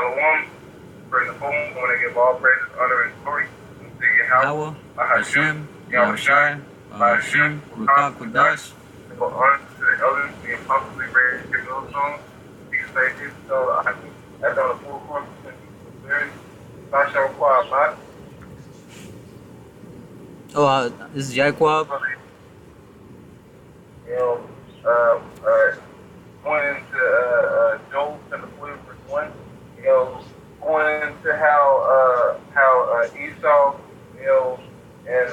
Shalom. Praise the phone. I want to give all praises, honor, and glory to YAHAWAH, YAHAWAH, YAHAWASHI, SHAM, QADASH. For honor to the elders, the apostles, the great those songs, these faces. So I think that's on the full course of the series. I shall require my. Oh, this is YAHAWAH. You know, going into Job chapter 40 verse 1. You know, going into how Esau, you know, and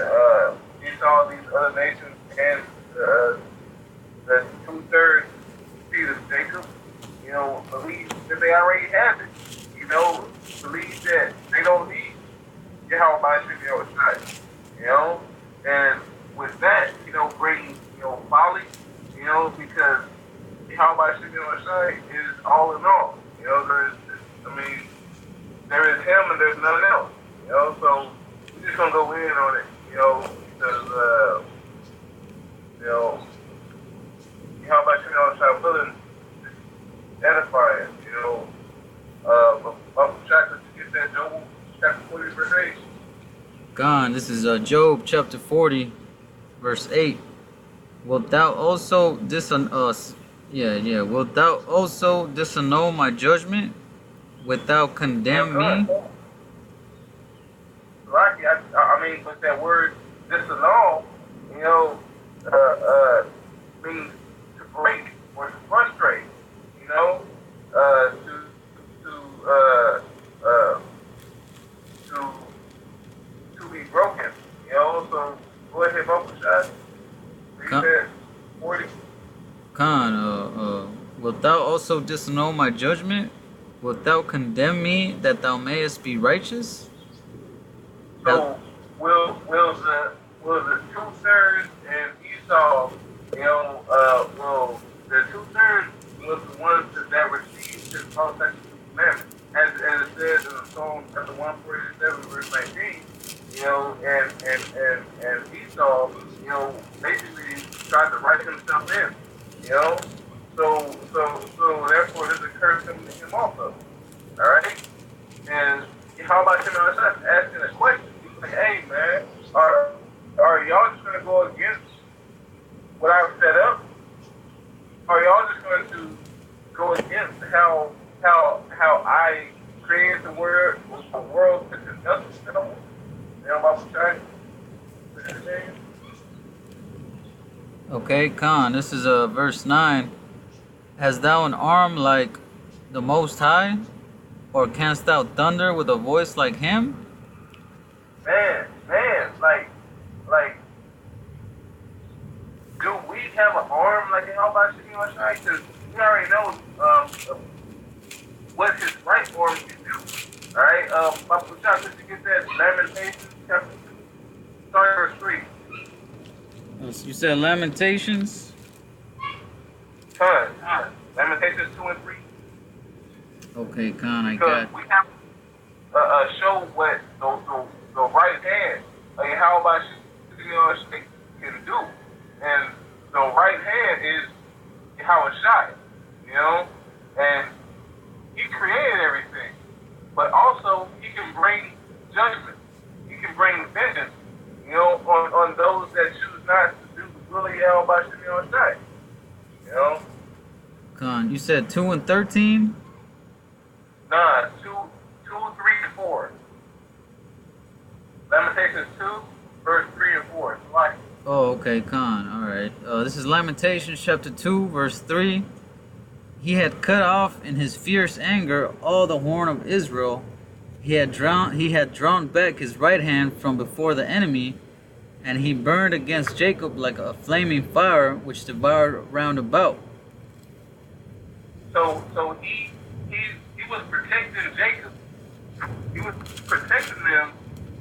Esau, these other nations, and the 2/3 seed of Jacob, you know, believe that they already have it. You know, believe that they don't need YAHAWASHI, you know, and with that, you know, brings, you know, folly, you know, because YAHAWASHI is all in all. You know, there is him and there's nothing else. You know, so we're just gonna go in on it, you know, because you know, YAHAWASHI willing to edify it, you know. But chapter to get that Job chapter 40 verse 8. Gone. This is Job chapter 40, verse 8. Wilt thou also disannul Wilt thou also disannul my judgment? Wilt thou condemn me? Rocky, I mean, but that word disannul, you know, means to break or to frustrate, you know, to be broken, you know. So go ahead, Uncle Shot. Read that 40. Khan, wilt thou also disannul my judgment? Wilt thou condemn me that thou mayest be righteous? So will the 2/3 and Esau, you know, will the 2/3 was the ones that received his all-sexual commandment, as it says in the Psalm chapter 147 verse 19, you know, and Esau, you know, basically tried to write himself in, you know. So therefore there's a curse coming to him also. Alright? And how about him asking a question? He's like, hey man, are y'all just gonna go against what I've set up? Are y'all just going to go against how I created the world to conduct itself? You know about what I'm saying? Okay, Khan, this is verse 9. Hast thou an arm like the Most High? Or canst thou thunder with a voice like him? Man, like, do we have an arm like YAHAWASHI? Because we already know what his right arm can do. Alright, Papa Shot, did you get that Lamentations chapter 2? Start verse 3. You said Lamentations? Lamentations 2 and 3. Okay, Khan, I because got. We have to show what the right hand of YAHAWASHI can do. And the right hand is YAHAWASHI, you know? And he created everything. But also, he can bring judgment. He can bring vengeance, you know, on those that choose not to do the will of YAHAWASHI, you know? Khan, you said 2 and 13? Nah, 2, 3, and 4. Lamentations 2, verse 3 and 4. It's like. Oh, okay, Khan. All right. This is Lamentations chapter 2, verse 3. He had cut off in his fierce anger all the horn of Israel. He had drawn back his right hand from before the enemy, and he burned against Jacob like a flaming fire which devoured round about. So he was protecting Jacob. He was protecting them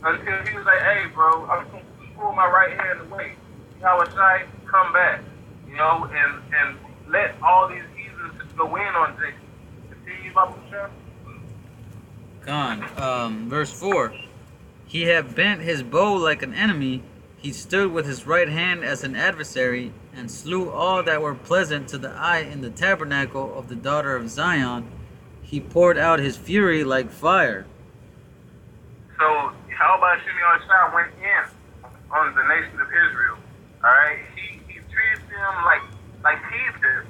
until he was like, hey, bro, I'm going to pull my right hand away. YAHAWASHI, come back, you know, and let all these heathens go in on Jacob. Continue, Bible Shah. Khan, verse 4. He had bent his bow like an enemy. He stood with his right hand as an adversary, and slew all that were pleasant to the eye in the tabernacle of the daughter of Zion. He poured out his fury like fire. So YAHAWASHI went in on the nation of Israel. All right, he treated them like heathens,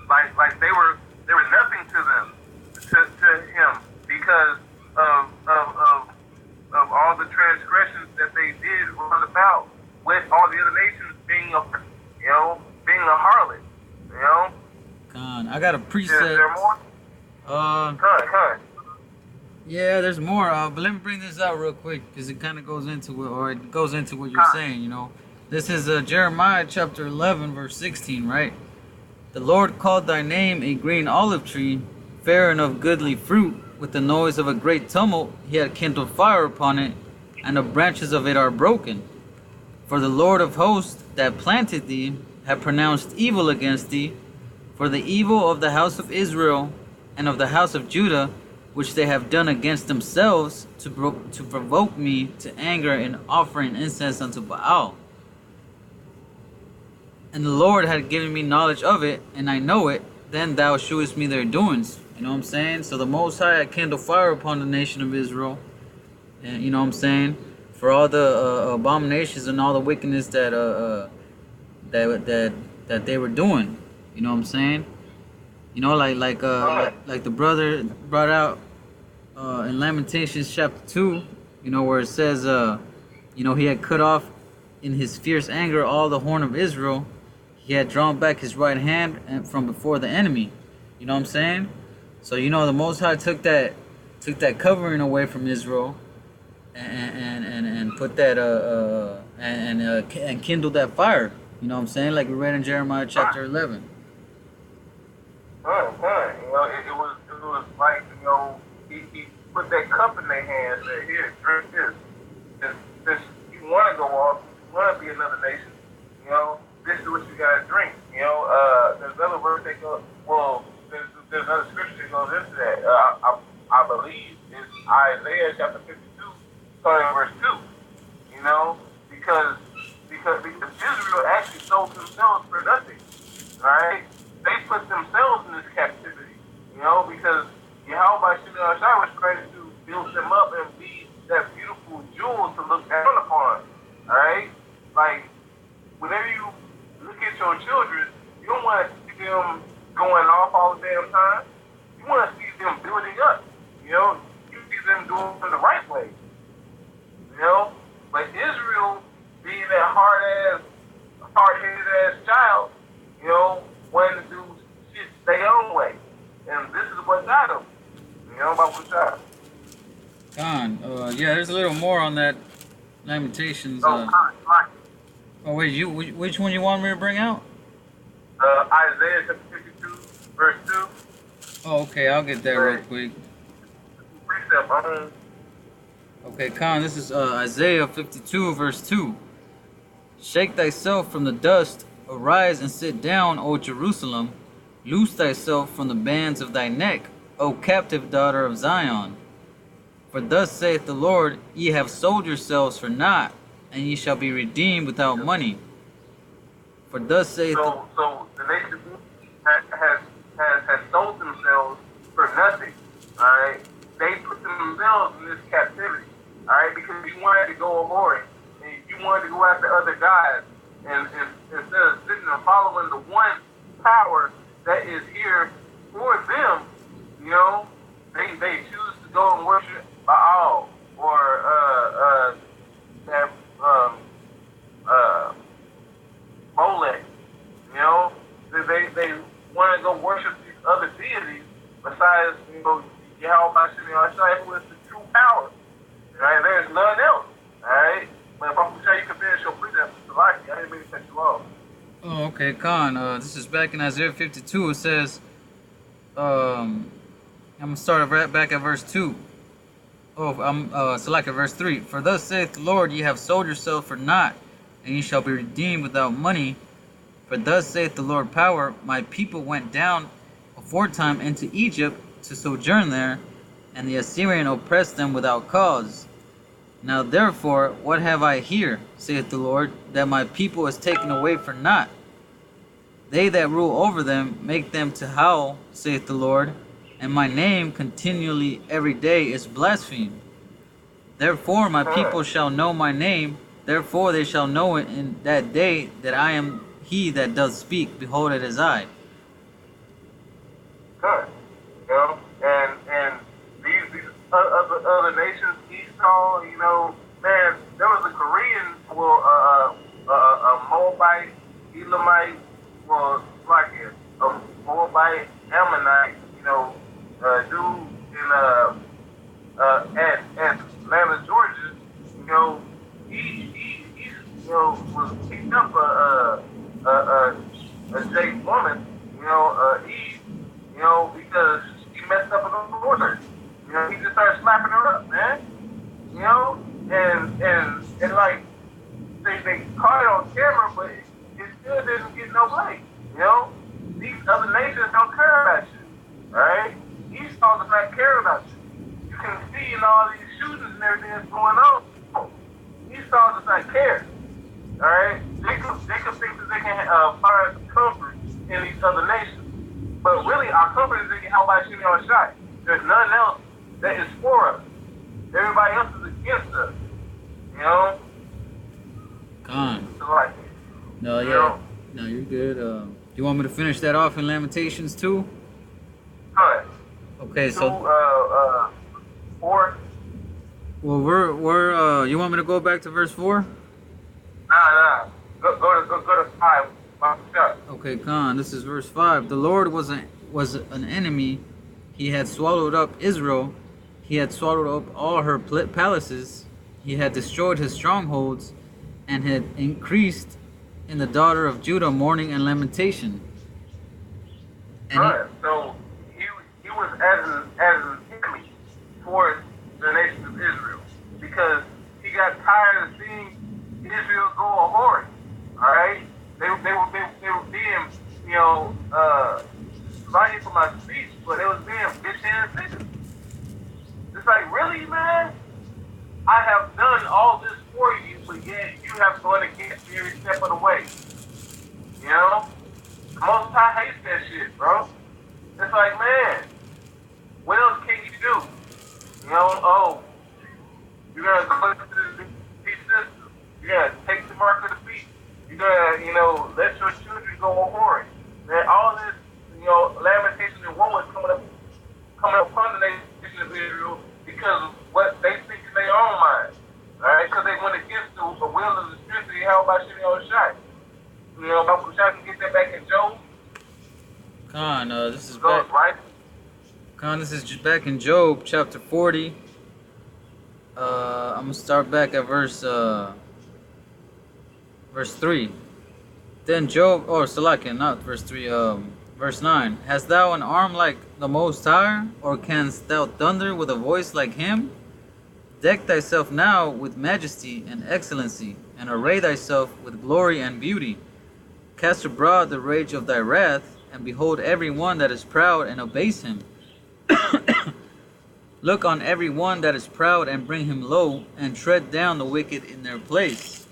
like they were nothing to them, to him, because of all the transgressions that they did round about, with all the other nations being being a harlot, Con, I got a precept. Is there more? Con. Yeah, there's more. But let me bring this out real quick because it kind of goes into it, or it goes into what you're saying. This is Jeremiah chapter 11, verse 16, right? The Lord called thy name a green olive tree, fair and of goodly fruit. With the noise of a great tumult, he had kindled fire upon it, and the branches of it are broken. For the Lord of hosts that planted thee had pronounced evil against thee, for the evil of the house of Israel and of the house of Judah, which they have done against themselves, to provoke me to anger in offering incense unto Baal. And the Lord had given me knowledge of it, and I know it. Then thou shewest me their doings. You know what I'm saying? So the Most High had kindled fire upon the nation of Israel, and you know what I'm saying, for all the abominations and all the wickedness that they were doing. You know what I'm saying? Like the brother brought out in Lamentations chapter 2, where it says, he had cut off in his fierce anger all the horn of Israel. He had drawn back his right hand from before the enemy. You know what I'm saying? So the Most High took that covering away from Israel, and put that and kindled that fire. You know what I'm saying? Like we read in Jeremiah chapter 11. It was like he put that cup in their hands. Said, "Here, drink this. You want to go off? You want to be another nation? This is what you gotta drink." There's another verse that goes. Well, there's another scripture that goes into that. I believe it's Isaiah chapter 52, starting verse 2. Because Israel actually sold themselves for nothing. All right, they put themselves in this captivity. Because YAHAWASHI was trying to build them up and be that beautiful jewel to look down upon. All right, like whenever you look at your children, you don't want to see them going off all the damn time. You want to see them building up. You see them doing it the right way. But Israel, being that hard-headed ass child, wanting to do shit their own way. And this is what got them. About what got them. Yeah, there's a little more on that Lamentations. Oh wait, which one you want me to bring out? Isaiah chapter 52, verse 2. Oh, okay, I'll get that real quick. Precept. Okay, this is Isaiah 52, verse 2. Shake thyself from the dust, arise and sit down, O Jerusalem. Loose thyself from the bands of thy neck, O captive daughter of Zion. For thus saith the Lord, ye have sold yourselves for naught, and ye shall be redeemed without money. For thus saith so the nation has sold themselves for nothing. All right, they put themselves in this captivity. All right, because you wanted to go a-whoring, and you wanted to go after other gods, and instead of sitting and following the one power that is here for them, they choose to go and worship Baal or Molech. They want to go worship these other deities besides YAHAWASHI, who is the true power. Right? There's none else. Alright? But if I'm going to tell you, can finish your precept, I didn't mean to cut you off. Oh, okay, this is back in Isaiah 52. It says, I'm going to start right back at verse 2. Select at verse 3. For thus saith the Lord, ye have sold yourself for naught, and ye shall be redeemed without money. For thus saith the Lord power, my people went down aforetime into Egypt to sojourn there, and the Assyrian oppressed them without cause. Now therefore, what have I here, saith the Lord, that my people is taken away for naught? They that rule over them make them to howl, saith the Lord. and my name continually every day is blasphemed. Therefore my people shall know my name, therefore they shall know it in that day that I am he that does speak. Behold, it is I. Good. You know, and these other nations, Esau, you know, man, there was a Korean, well, a Moabite, Elamite, well, like a Moabite, Ammonite, you know, dude in at Atlanta, Georgia, you know, he you know was picked up a Jake woman, you know, Eve, you know, because she messed up an order. You know, he just started slapping her up, man. You know, and like they caught it on camera, but it still didn't get no play. You know, these other nations don't care about you, right? Esau does not care about you. You can see in all these shootings and everything that's going on. Esau does not care. All right, Jacob thinks that they can find comfort in these other nations. But really, our comfort is in YAHAWASHI. There's none else that is for us. Everybody else is against us. You know? Gone. So like, No, yeah. know? No, you're good. You want me to finish that off in Lamentations 2? Go ahead. Okay, so 4. well, we're you want me to go back to verse 4? Nah. Go to 5. Okay, Khan, this is verse 5. The Lord was an enemy. He had swallowed up Israel. He had swallowed up all her palaces. He had destroyed his strongholds and had increased in the daughter of Judah mourning and lamentation. And so he was as an enemy towards the nation of Israel because he got tired of seeing Israel go a-whoring. All right? They were being, you know, sorry for my speech, but it was being bitch-ass niggas. It's like, really, man? I have done all this for you, but yet you have gone against me every step of the way. You know? Most High hates that shit, bro. It's like, man, what else can you do? You know, oh, you're gonna go into this beast system. You're gonna take the mark of the beast. You're gonna, you know, let your children go a-whoring. Man, all this, you know, lamentation and woe is coming up upon the nation of Israel because of what they think in their own mind. Alright? Because they went against the will of the strength of YAHAWASHI. You know, Uncle Shai can get that back in Job. Khan, this is Goes, back. right? Khan, this is just back in Job chapter 40. I'm gonna start back at verse 3. Then Job, or Salakin, not verse 3, verse 9. Hast thou an arm like the Most High, or canst thou thunder with a voice like him? Deck thyself now with majesty and excellency, and array thyself with glory and beauty. Cast abroad the rage of thy wrath, and behold every one that is proud, and abase him. Look on every one that is proud, and bring him low, and tread down the wicked in their place.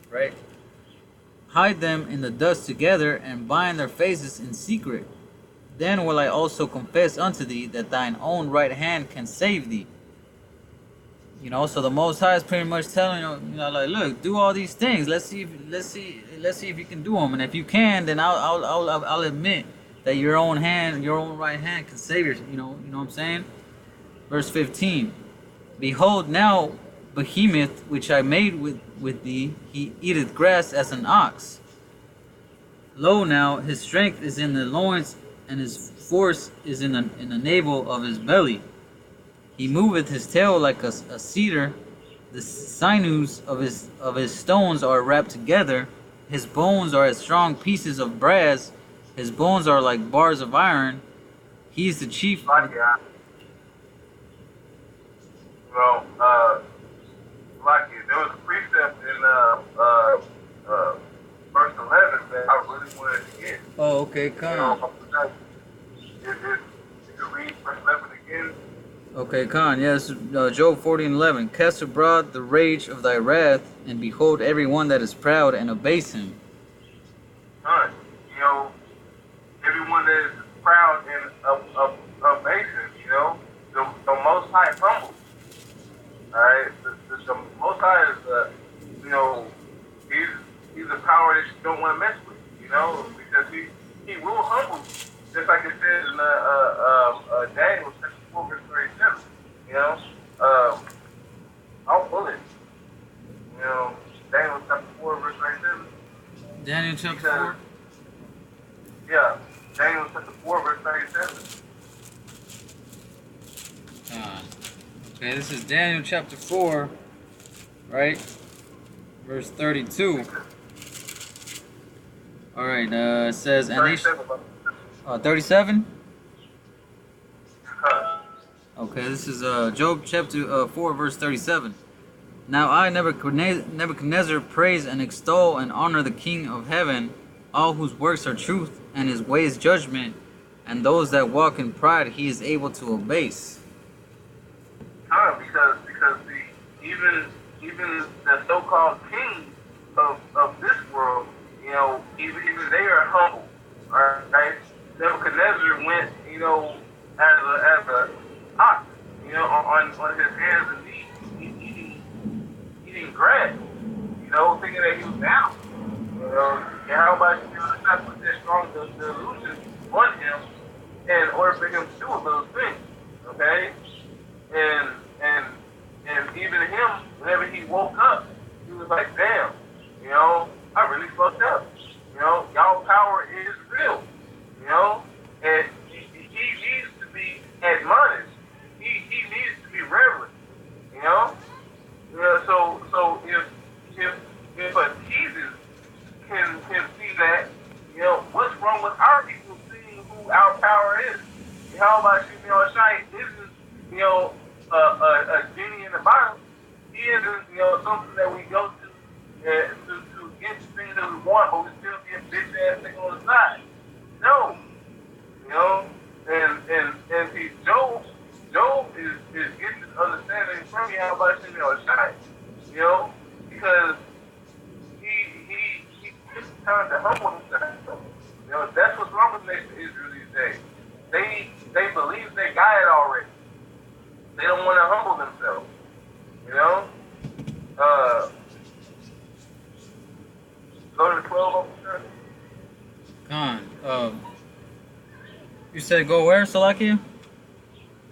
Right? Hide them in the dust together, and bind their faces in secret. Then will I also confess unto thee that thine own right hand can save thee. You know, so the Most High is pretty much telling you know, like, look, do all these things. Let's see if you can do them, and if you can, then I'll admit that your own right hand can save you. You know what I'm saying? Verse 15. Behold, now Behemoth, which I made with thee, he eateth grass as an ox. Lo, now his strength is in the loins, and his force is in the navel of his belly. He moveth his tail like a cedar. The sinews of his stones are wrapped together. His bones are as strong pieces of brass. His bones are like bars of iron. He is the chief. Well, like there was a precept in verse 11 that I really wanted to get. Oh, okay, Khan. You can read verse 11 again. Okay, Khan. Yes, Job 40:11. Cast abroad the rage of thy wrath, and behold every one that is proud, and abase him. You know, everyone that is proud and of don't want to mess with, because he will humble you. Just like it says in Daniel chapter 4, verse 37. I'll pull it. Daniel chapter 4, verse 37. Daniel chapter 4? Yeah, Daniel chapter 4, verse 37. Okay, this is Daniel chapter 4, right? Verse 32. Alright, it says, and 37? Okay, this is Job chapter 4, verse 37. Now I, Nebuchadnezzar, praise and extol and honor the King of heaven, all whose works are truth, and his ways judgment, and those that walk in pride he is able to abase. Because even the so-called kings of this world, even they are humble. Alright? Nebuchadnezzar went, as a ox, on his hands and knees, eating grass, thinking that he was down. And how about not put that strong delusion on him in order for him to do those things? Okay? And even him, whenever he woke up, he was like, damn, I really fucked up. Y'all power is real. And he needs to be admonished. He needs to be reverent. So if a Jesus can see that, what's wrong with our people seeing who our power is? How about YAHAWASHI isn't, a genie in the bottle. He isn't, something that we go to get the things that we want, but we still be a bitch ass nigga on the side. No. And see, Job is getting this understanding from me how about YAHAWASHI, because he takes time to humble himself. That's what's wrong with the nation of Israel these days. They believe they got it already. They don't want to humble themselves. Go to the 12 officer. You said go where, Salakia?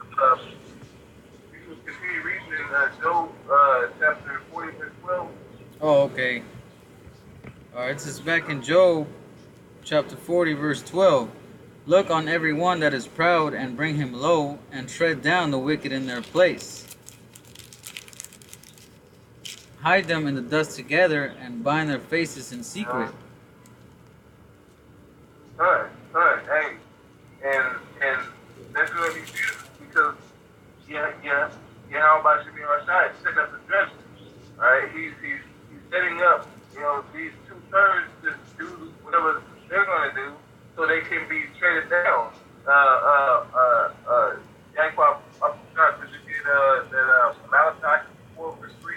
You can continue reading in Job chapter 40, verse 12. Oh, okay. Alright, this is back in Job chapter 40, verse 12. Look on every one that is proud, and bring him low, and tread down the wicked in their place. Hide them in the dust together, and bind their faces in secret. Son, hey, and that's going to be beautiful, because YAHAWASHI is setting up the judgment. Alright, he's setting up, these 2/3 to do whatever they're going to do, so they can be traded down. Yankwa, I'm trying to get that Malachi 4 verse 3,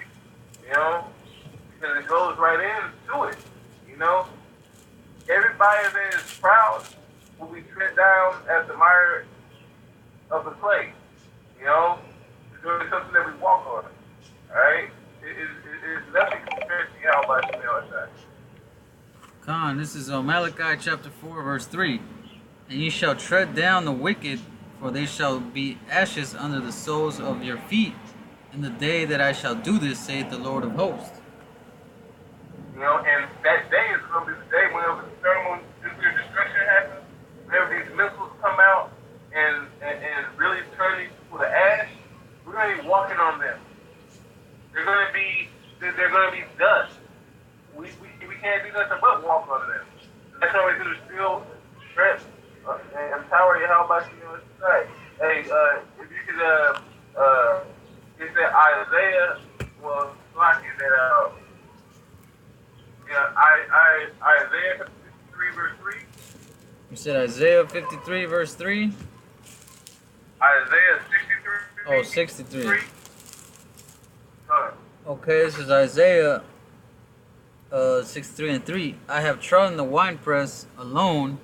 because it goes right into it, Everybody that is proud will be tread down as the mire of the clay, It's something that we walk on, alright? It's nothing compared to YAHAWASHI. Khan, this is Malachi chapter 4, verse 3. And ye shall tread down the wicked, for they shall be ashes under the soles of your feet, in the day that I shall do this, saith the Lord of hosts. And that day is going to be the day whenever the thermal nuclear destruction happens, whenever these missiles come out and really turn these people to ash, we're going to be walking on them. They're going to be dust. We can't do nothing but walk on them. That's how we do the still strength and empower YAHAWASHI. Hey, if you could, it's that Isaiah, well, like is that, Isaiah 53 verse 3. You said Isaiah 53 verse 3? Isaiah 63. Oh, 63. 3. Okay, this is Isaiah 63 and 3. I have trodden the winepress alone,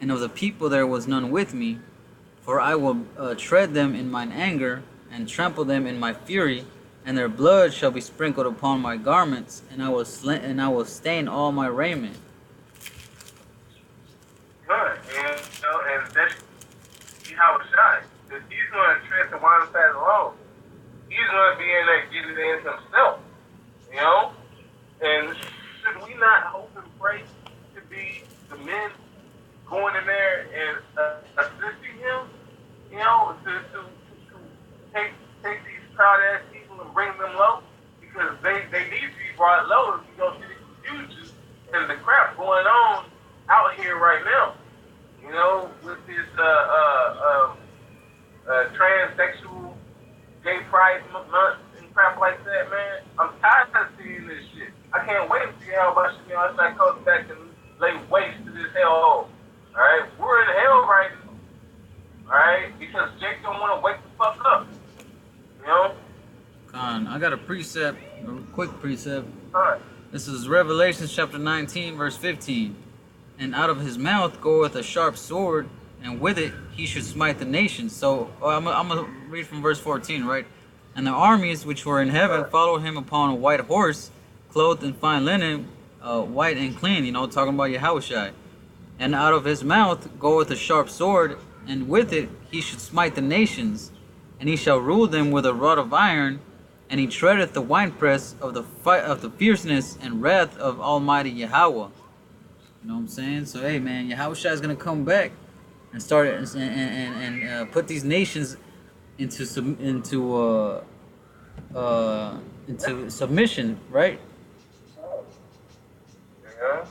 and of the people there was none with me. For I will tread them in mine anger, and trample them in my fury, and their blood shall be sprinkled upon my garments, and I will stain all my raiment. YAHAWASHI. Because he's going to tread the wine path alone. He's going to be in there getting it in himself. You know? And should we not hope and pray to be the men going in there and assisting him? You know, to take these proud ass people and bring them low? Because they need to be brought low if you don't see the confusion and the crap going on out here right now. You know, with this transsexual gay pride month and crap like that, man. I'm tired of seeing this shit. I can't wait to see how much that comes back and lay waste to this hellhole. Alright? We're in hell right now. Alright? Because Jake don't want to wake the fuck up. You know? Con, I got a precept, a quick precept. Alright. This is Revelation chapter 19, verse 15. And out of his mouth goeth a sharp sword, and with it he should smite the nations. So I'm going to read from verse 14, right? And the armies which were in heaven followed him upon a white horse, clothed in fine linen, white and clean, you know, talking about Yahawashi. And out of his mouth goeth a sharp sword, and with it he should smite the nations, and he shall rule them with a rod of iron, and he treadeth the winepress of the fierceness and wrath of Almighty Yahawah. You know what I'm saying? So hey man, Yahawashi is gonna come back and start and put these nations into submission, right? Yeah,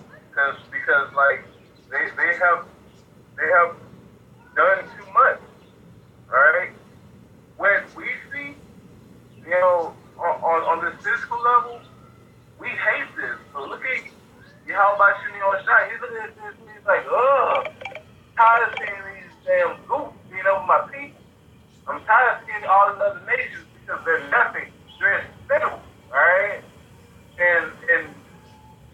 because like they have done too much. All right, what we see, you know, on this physical level, we hate this. So look at YAHAWASHI, he's looking at this and he's like, ugh, tired of seeing these damn goofs being over my people. I'm tired of seeing all the other nations because they're nothing. They're instead, alright? And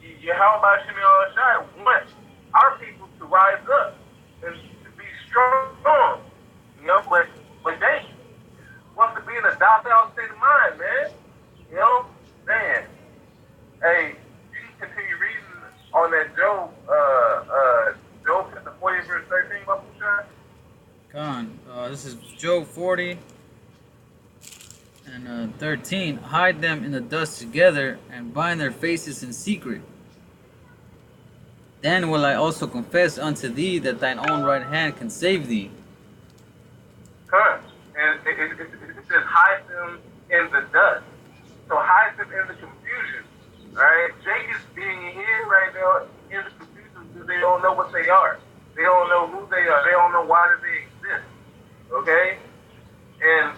YAHAWASHI wants our people to rise up and to be strong. You know, but they want to be in a docile state of mind, man. You know? Man. Hey, you can continue reading on that Job, chapter 40, verse 13, Mapushai. Con, this is Job 40 and 13. Hide them in the dust together and bind their faces in secret. Then will I also confess unto thee that thine own right hand can save thee. Con, and it says hide them in the dust. So hide them in the confusion. Alright, Jake is being hid right now in the confusion because they don't know what they are. They don't know who they are. They don't know why they exist. Okay? And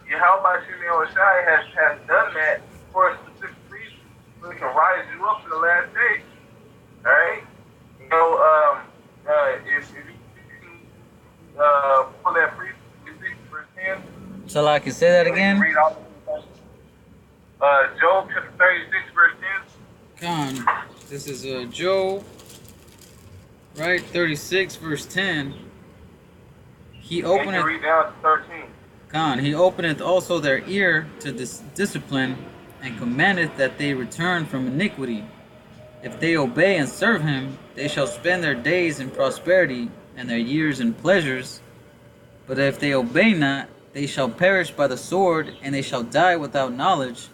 YAHAWASHI has done that for a specific reason. So he can rise you up in the last days. Alright? You know, if you can pull that brief, verse 10. So I can say that again? Read all Job chapter 36, verse 10. Con, this is Job, right? 36, verse 10. He openeth. Read down to 13. Con, he openeth also their ear to discipline, and commandeth that they return from iniquity. If they obey and serve him, they shall spend their days in prosperity and their years in pleasures. But if they obey not, they shall perish by the sword, and they shall die without knowledge.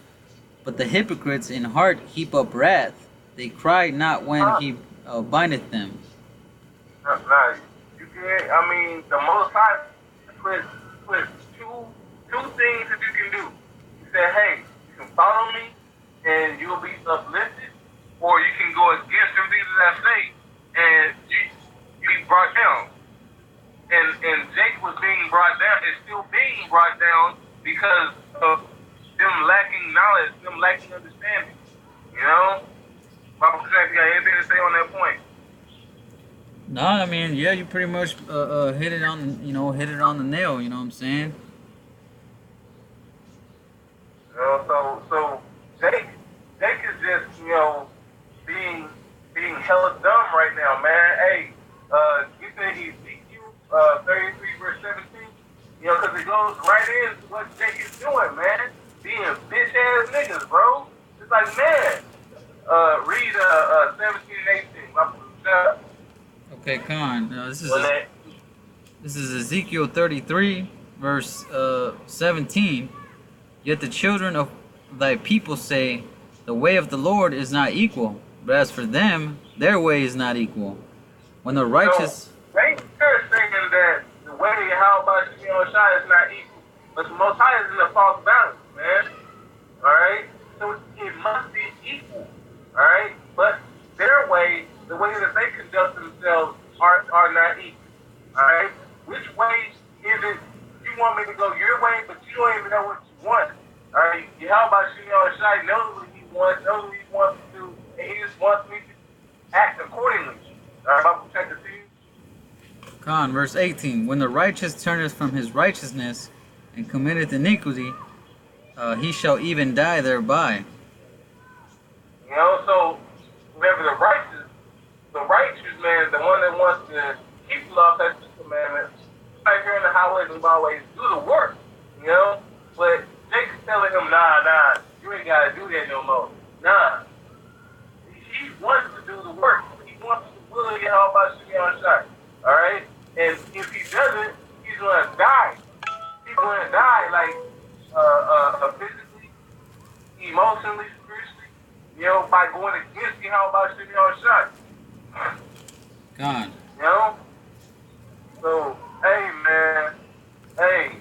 But the hypocrites in heart heap up wrath. They cry not when he bindeth them. Now, you can, I mean, the Most High put two things that you can do. He said, hey, you can follow me and you'll be uplifted, or you can go against everything that I say and you be brought down. And Jake was being brought down, is still being brought down because of them lacking knowledge, them lacking understanding. You know? Papa Jack, you got anything to say on that point? No, I mean, yeah, you pretty much hit it on, hit it on the nail. You know what I'm saying? You know, so Jake is just, being hella dumb right now, man. Hey, you said Ezekiel 33 verse 17, because it goes right into what Jake is doing, man. Being bitch ass niggas, bro. It's like, man, read 17 and 18. Okay, Con. This is This is Ezekiel 33, verse 17. Yet the children of thy people say, the way of the Lord is not equal, but as for them, their way is not equal. When the righteous... So, they are saying that the way YAHAWASHI is not equal, but the Most High is in a false balance, man. Alright? So it must be equal. Alright? But their way, the way that they conduct themselves, are not equal. Alright? Which way is it you want me to go your way, but you don't even know what you want? Alright? YAHAWASHI knows what he wants, knows what he wants to do, and he just wants me to act accordingly. Alright, I'll check it to you. Con, verse 18. When the righteous turneth from his righteousness and committeth iniquity, he shall even die thereby. You know, so remember the righteous man, the one that wants to keep the law, statutes, and commandments, right here in the highways and byways, do the work, you know? But Jacob's telling him, nah, you ain't got to do that no more. Nah. He wants to do the work. He wants to really get all about shit on shot. All right? And if he doesn't, he's going to die. He's going to die, like, physically, emotionally, spiritually, you know, by going against you, how about shit on shot. God. You know? So, hey, man. Hey,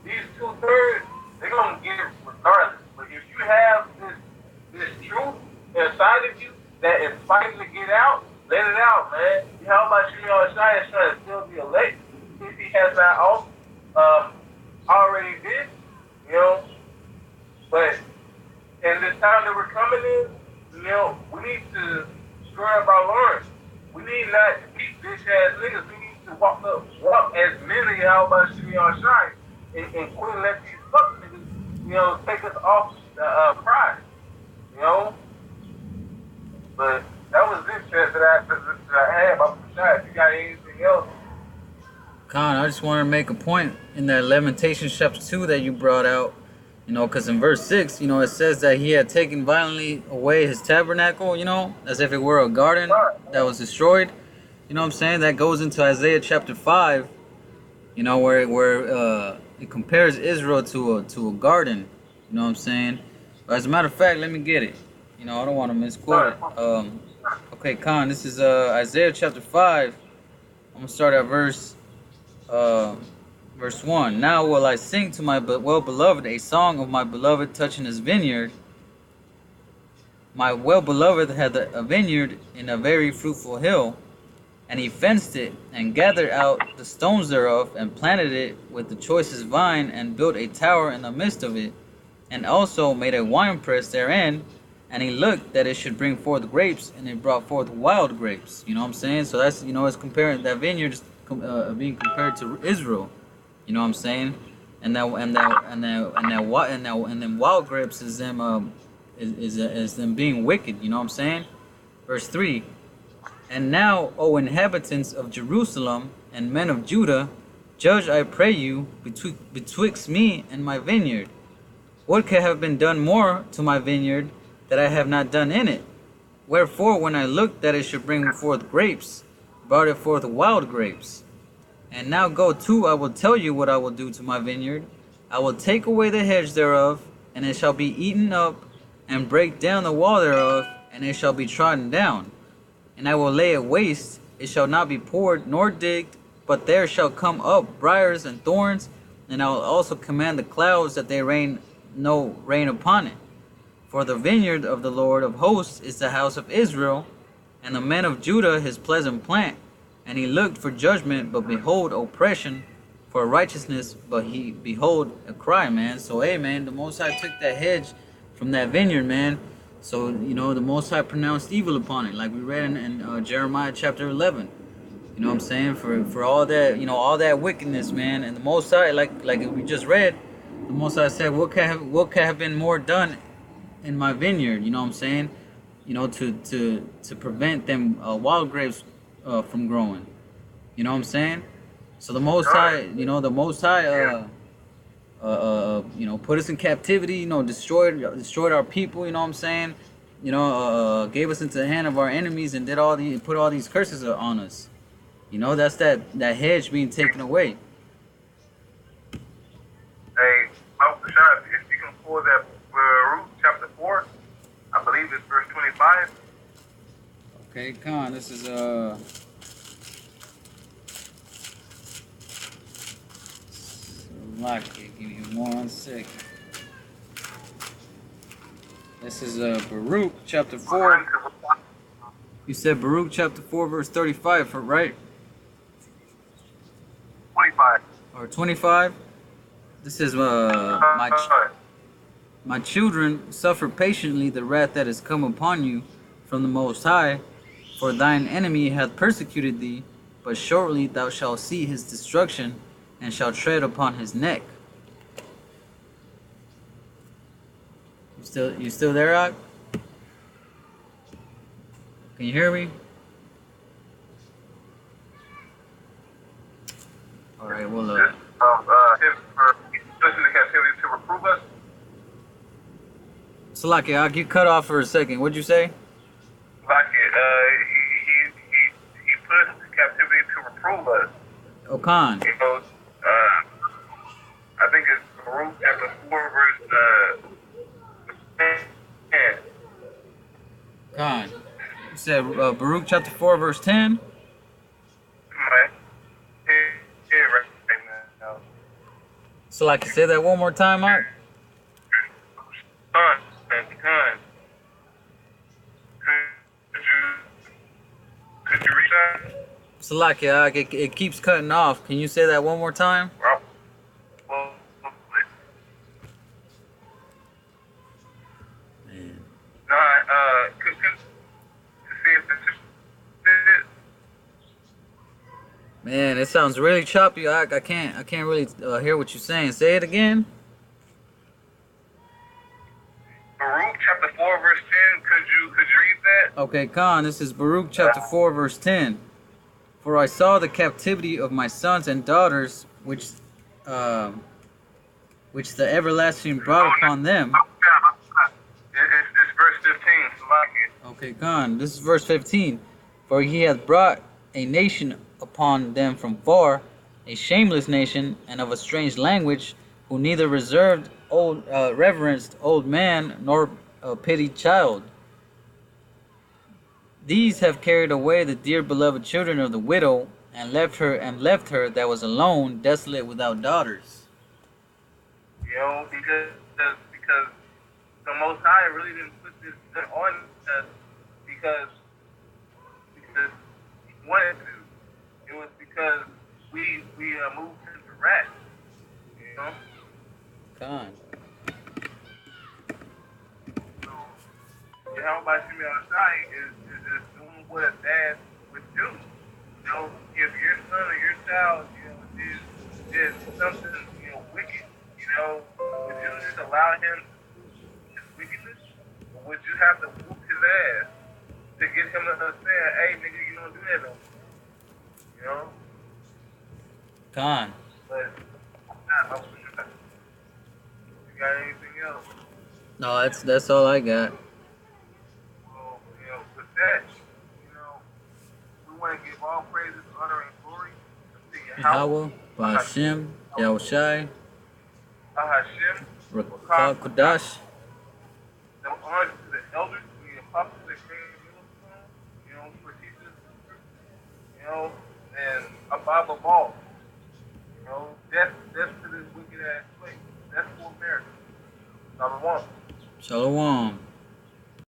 these 2/3, they're going to get it regardless. But if you have this truth inside of you that is fighting to get out, let it out, man. How about you know, Shai is trying to still be elected if he has not already did, you know? But in this time that we're coming in, you know, we need to stir up our loins. We need not to be bitch-ass niggas. We need to walk as many how about you know, Shai and quit let these fuck niggas, you know, take us off the pride, you know? But that was this shit that I had about the shot. If you got anything else? Con, I just want to make a point in that Lamentations chapter 2 that you brought out, you know, because in verse 6, you know, it says that he had taken violently away his tabernacle, you know, as if it were a garden that was destroyed. You know what I'm saying? That goes into Isaiah chapter 5, you know, where it compares Israel to a garden. You know what I'm saying? But as a matter of fact, let me get it. You know, I don't want to misquote it. Okay, Khan, this is Isaiah chapter 5. I'm going to start at verse 1. Now will I sing to my well-beloved a song of my beloved touching his vineyard. My well-beloved had a vineyard in a very fruitful hill, and he fenced it, and gathered out the stones thereof, and planted it with the choicest vine, and built a tower in the midst of it, and also made a winepress therein. And he looked that it should bring forth grapes, and it brought forth wild grapes. You know what I'm saying? So that's, you know, it's comparing that vineyard is being compared to Israel. You know what I'm saying? And then wild grapes is them is them being wicked. You know what I'm saying? Verse 3. And now, O inhabitants of Jerusalem and men of Judah, judge, I pray you, betwixt me and my vineyard. What could have been done more to my vineyard that I have not done in it? Wherefore, when I looked that it should bring forth grapes, brought it forth wild grapes. And now go to, I will tell you what I will do to my vineyard. I will take away the hedge thereof, and it shall be eaten up, and break down the wall thereof, and it shall be trodden down. And I will lay it waste, it shall not be poured nor digged, but there shall come up briars and thorns, and I will also command the clouds that they rain upon it. For the vineyard of the Lord of hosts is the house of Israel, and the men of Judah his pleasant plant. And he looked for judgment, but behold oppression, for righteousness, but he behold a cry, man. So, hey, man, the Most High took that hedge from that vineyard, man. So, you know, the Most High pronounced evil upon it, like we read in Jeremiah chapter 11. You know what I'm saying? For all that, you know, all that wickedness, man. And the Most High, like we just read, the Most High said, what could have been more done in my vineyard? You know what I'm saying? You know, to prevent them wild grapes from growing. You know what I'm saying? So the Most High, you know, you know, put us in captivity, you know, destroyed our people, you know what I'm saying? You know, gave us into the hand of our enemies and put all these curses on us. You You know, that's that hedge being taken away. Hey, Shah, if you can pull that Baruch chapter 4, I believe it's verse 25. Okay, Khan, this is Lucky. Give me 1 second. This is Baruch chapter 4. You said Baruch chapter 4 verse 35, right? 25. Or 25? This is my children, suffer patiently the wrath that is come upon you from the Most High, for thine enemy hath persecuted thee, but shortly thou shalt see his destruction, and shalt tread upon his neck. You still there, Ak? Can you hear me? All right, well, his especially the captivity to reprove us. Salaki, Ak, you cut off for a second. What'd you say? Like it, he put us into captivity to reprove us. Okan. You know, I think it's Baruch chapter 4 verse 10. Khan. You said Baruch chapter 4 verse 10? Right. Yeah, right now. Salaki, say that one more time, Ak. Con. Could you read that? Salaki, Ak, it keeps cutting off. Can you say that one more time? Well, Man. no, could see if this is Man, it sounds really choppy. I can't really hear what you're saying. Say it again. Baruch chapter 4 verse 10. Could you read that? Okay, Khan, this is Baruch chapter 4 verse 10. For I saw the captivity of my sons and daughters, which the everlasting brought upon them. It's verse 15. Okay, Khan, this is verse 15. For he hath brought a nation upon them from far, a shameless nation, and of a strange language, who neither reverenced old man nor pitied child. These have carried away the dear beloved children of the widow, and left her that was alone, desolate without daughters. You know, because the Most High really didn't put this on us because he wanted to. It was because we moved into wrath. You know. Khan. So, YAHAWASHI is just doing what a dad would do. You know, if your son or your child, you know, did something, you know, wicked, you know, would you just allow him his wickedness? Or would you have to whoop his ass to get him to understand, hey, nigga, you don't do that no more? You know? Khan. But, you got anything else? No, that's all I got. Well, you know, with that, you know, we want to give all praises, honor, and glory to YAHAWAH, Hashem, YAHWASHI, Hashem, QADASH. the honor to the elders, to the apostles that came to us, you know, for teachers, you know, and above all, you know, death to this wicked ass place. That's for America. Number one. Shalom.